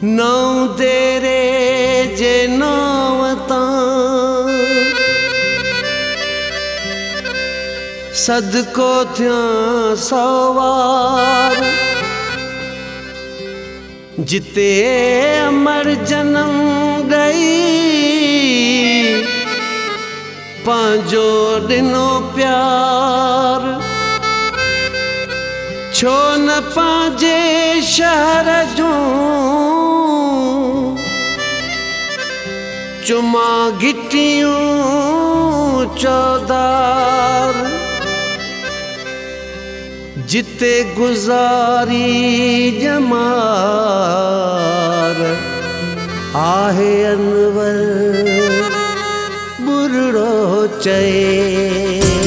नौ देरे जे नौवता सदको थिया सवार जिते अमर जन्म गई पांजो दिनो प्यार छो न पांजे शहर जो चुमा गिटियूं चौदार जिते गुजारी जमार आहे अनवर बुरड़ो चए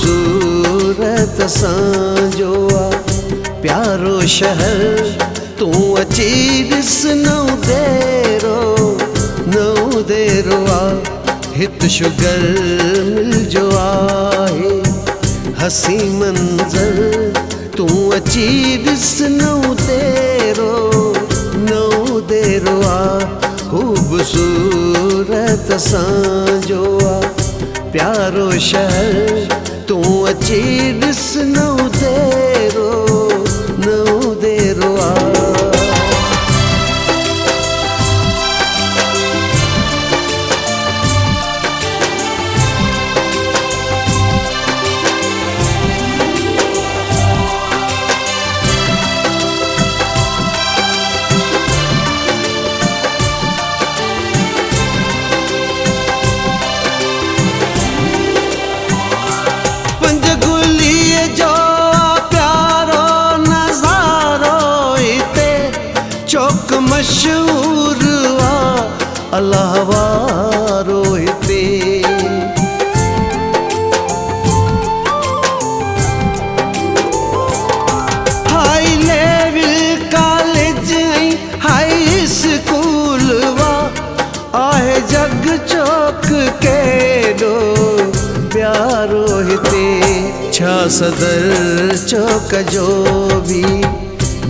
खूबसूरत सांजो आ प्यारो शहर तू अची ॾिस नौ देरो आ हित शुगर मिल जो आहे हसी मंज़र तू अची ॾिस नौ देरो आ खूबसूरत सांजो आ प्यारो शहर तू अची ॾिस नौ देरो आ मशहूर आ अल्लाह वारो हिते high level college high school वा आहे जग चौक केॾो प्यारो हिते छा सदर चौक जो भी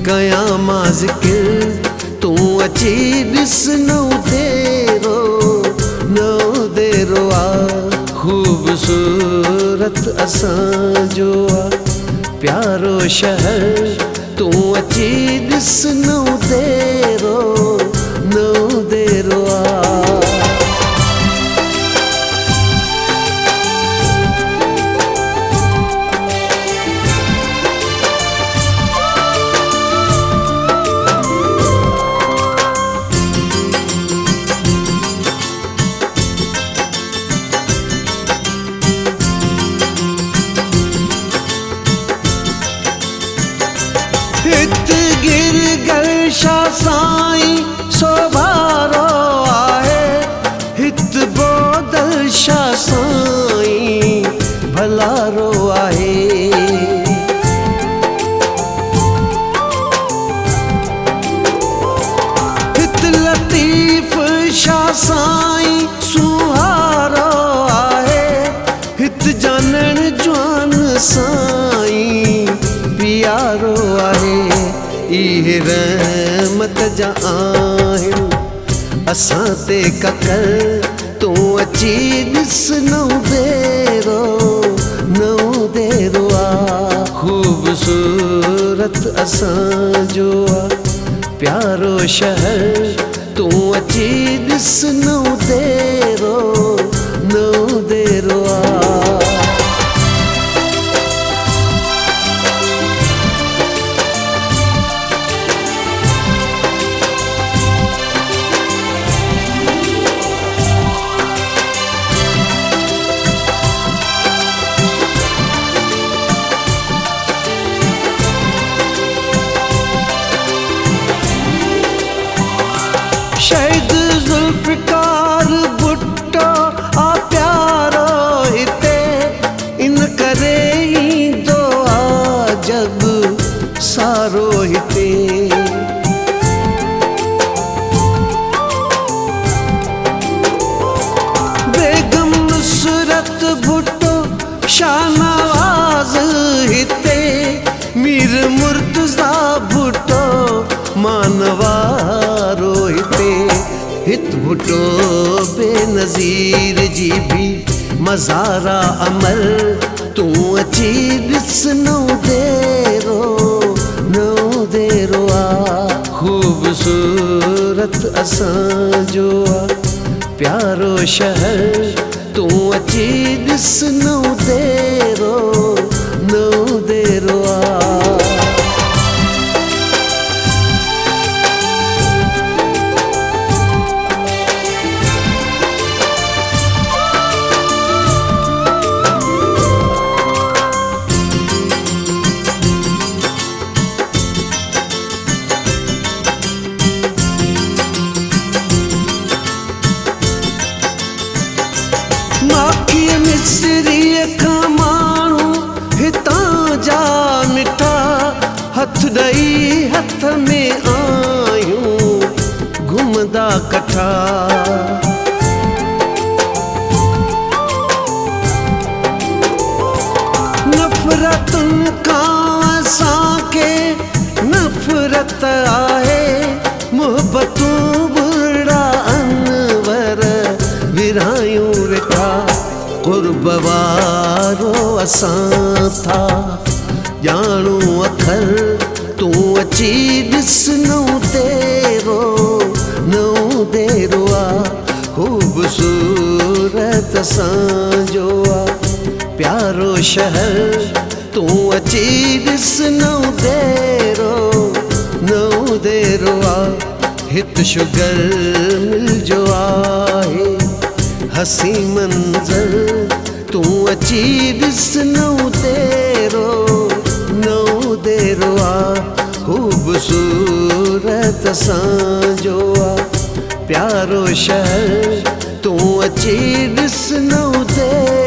कयां मां ज़िक्र तू अची ॾिस नौ देरो आ खूबसूरत असांजो आ प्यारो शहर तू अची ॾिस नौ देरो आ हित गिरगल शाह साईं सोभारो आहे हित बोदल शाह साईं भलारो आहे हित लतीफ शाह साईं सुहारो आहे हित जानण जवान साईं प्यारो आहे इहे रहमत जा आहिनि असां ते ककर तू अची ॾिस नौ देरो आ खूबसूरत असांजो आ प्यारो शहर तू अची ॾिस नौ देरो आ शहीद जुल्फ़िकार भुट्टो आ प्यारो हिते इन करे ईंदो आ जग सारो हिते हित भुटो बेनज़ीर जी भी मज़ारा अमर तू अची ॾिस नौ देरो आ ख़ूबसूरत असांजो आ प्यारो शहर तू अची ॾिस नौ देरो आ माखी मिस्रीअ खां माण्हू हितां जा मिठा हथ ॾई हथ में आयूं घुमंदा कठा नफ़रतुनि खां असांखे नफ़रत आहे मुहबतूं बुरा अनवर विरहायूं रिठा क़ुर्ब वारो असां था ॼाणूं अखर तू अची ॾिस नौ देरो आ ख़ूबसूरत असांजो आ प्यारो शहर तू अची ॾिस नौ देरो आ हित शुगर मिल जो आहे हसी मंज़र तू अची ॾिस नौ देरो आ ख़ूबसूरत असांजो आ प्यारो शहर तू अची ॾिस नौ देरो